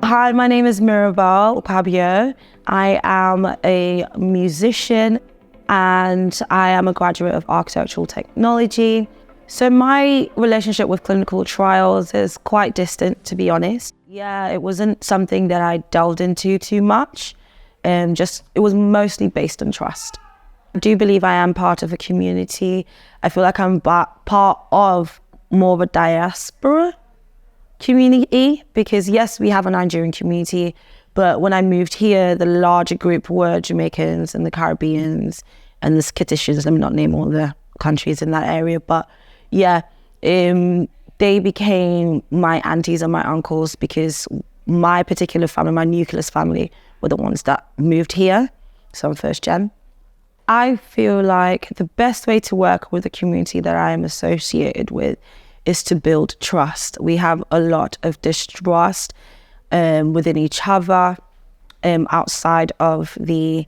Hi, my name is Mirabel Pabio. I am a musician and I am a graduate of architectural technology. So my relationship with clinical trials is quite distant, to be honest. Yeah, it wasn't something that I delved into too much. It was mostly based on trust. I do believe I am part of a community. I feel like I'm part of more of a diaspora community, because yes, we have a Nigerian community, but when I moved here, the larger group were Jamaicans and the Caribbeans and the Skittishans. Let me not name all the countries in that area, but yeah, they became my aunties and my uncles because my particular family, my nucleus family, were the ones that moved here. So I'm first gen. I feel like the best way to work with a community that I am associated with is to build trust. We have a lot of distrust within each other, outside of the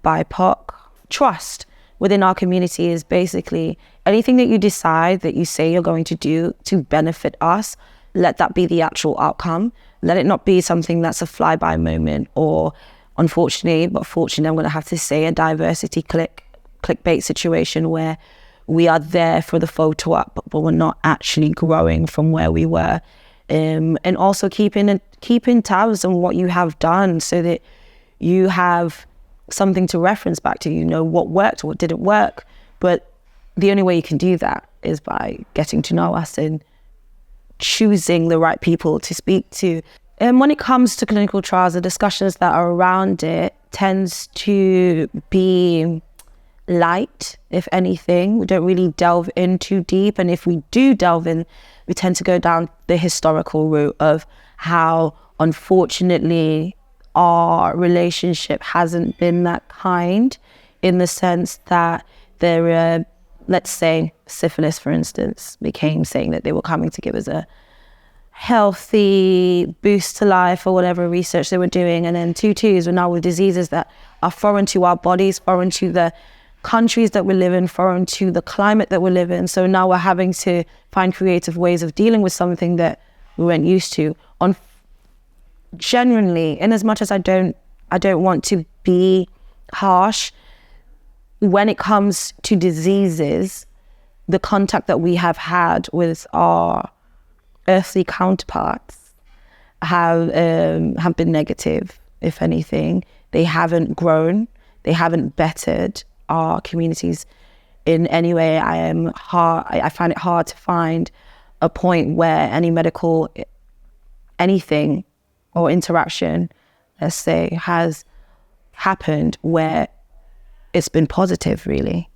BIPOC. Trust within our community is basically anything that you decide that you say you're going to do to benefit us, let that be the actual outcome. Let it not be something that's a fly-by moment or, unfortunately, but fortunately, I'm going to have to say, a diversity clickbait situation where we are there for the photo up, but we're not actually growing from where we were. And also keeping tabs on what you have done so that you have something to reference back to, you know, what worked, what didn't work. But the only way you can do that is by getting to know us and choosing the right people to speak to. And when it comes to clinical trials, the discussions that are around it tends to be light, if anything. We don't really delve in too deep. And if we do delve in, we tend to go down the historical route of how, unfortunately, our relationship hasn't been that kind, in the sense that there are, let's say, syphilis, for instance, became saying that they were coming to give us a healthy boost to life or whatever research they were doing. And then tutus were now with diseases that are foreign to our bodies, foreign to the countries that we live in, foreign to the climate that we live in. So now we're having to find creative ways of dealing with something that we weren't used to. Genuinely, in as much as I don't want to be harsh, when it comes to diseases, the contact that we have had with our earthly counterparts have been negative, if anything. They haven't grown, they haven't bettered our communities in any way. I find it hard to find a point where any medical anything or interaction, let's say, has happened where it's been positive, really.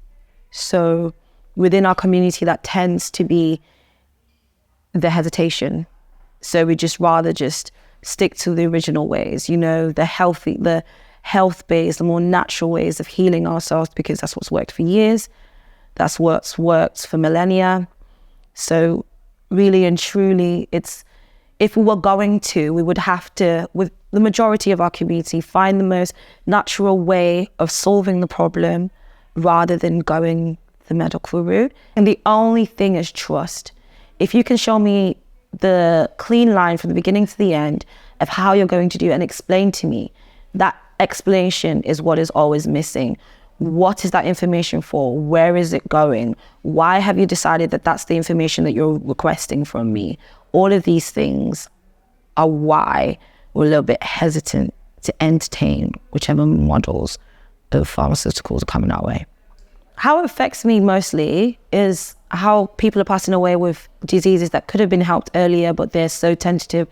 So within our community, that tends to be the hesitation. So we just rather just stick to the original ways, you know, the health-based, the more natural ways of healing ourselves, because that's what's worked for years. That's what's worked for millennia. So really and truly, if we were going to, we would have to, with the majority of our community, find the most natural way of solving the problem rather than going the medical route. And the only thing is trust. If you can show me the clean line from the beginning to the end of how you're going to do it and explain to me, that explanation is what is always missing. What is that information for? Where is it going? Why have you decided that that's the information that you're requesting from me? All of these things are why we're a little bit hesitant to entertain whichever models of pharmaceuticals are coming our way. How it affects me mostly is how people are passing away with diseases that could have been helped earlier, but they're so tentative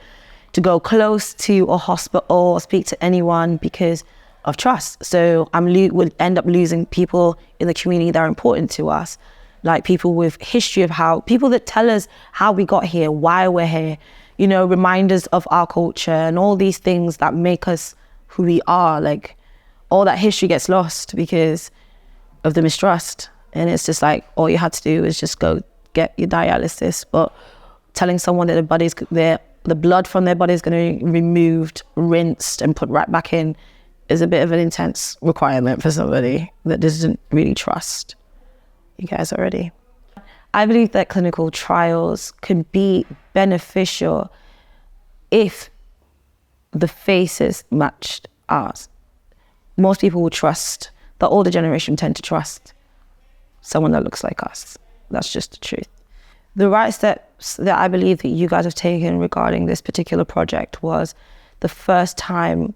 to go close to a hospital or speak to anyone because of trust. So would end up losing people in the community that are important to us, like people with history of people that tell us how we got here, why we're here, you know, reminders of our culture and all these things that make us who we are. Like, all that history gets lost because of the mistrust. And it's just like, all you had to do is just go get your dialysis. But telling someone that the blood from their body is going to be removed, rinsed, and put right back in is a bit of an intense requirement for somebody that doesn't really trust you guys already. I believe that clinical trials could be beneficial if the faces matched ours, most people will trust, the older generation tend to trust someone that looks like us. That's just the truth. The right steps that I believe that you guys have taken regarding this particular project was the first time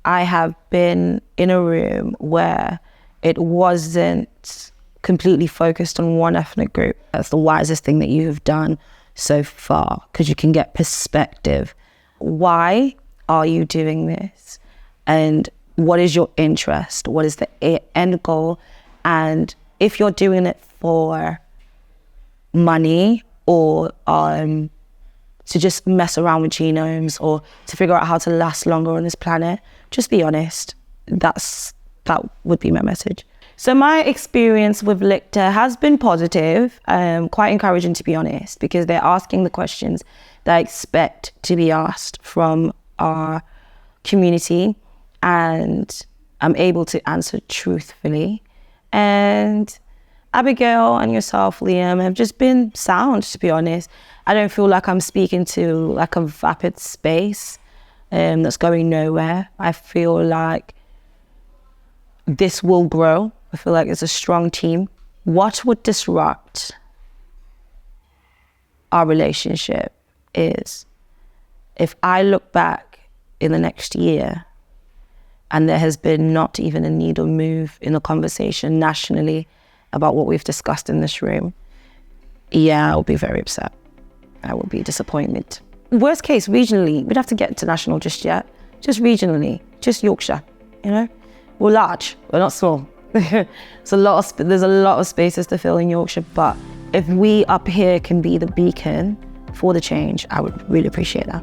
I have been in a room where it wasn't completely focused on one ethnic group. That's the wisest thing that you have done so far, because you can get perspective. Why are you doing this? And what is your interest? What is the end goal? And if you're doing it for money or to just mess around with genomes or to figure out how to last longer on this planet, just be honest. That would be my message. So my experience with Licta has been positive, quite encouraging to be honest, because they're asking the questions that I expect to be asked from our community, and I'm able to answer truthfully. And Abigail and yourself, Liam, have just been sound, to be honest. I don't feel like I'm speaking to like a vapid space that's going nowhere. I feel like this will grow. I feel like it's a strong team. What would disrupt our relationship is if I look back in the next year and there has been not even a needle move in the conversation nationally about what we've discussed in this room, yeah, I'll be very upset. I will be disappointed. Worst case, regionally, we'd have to get international just yet. Just regionally, just Yorkshire, you know? We're large, we're not small. There's a lot of spaces to fill in Yorkshire, but if we up here can be the beacon for the change, I would really appreciate that.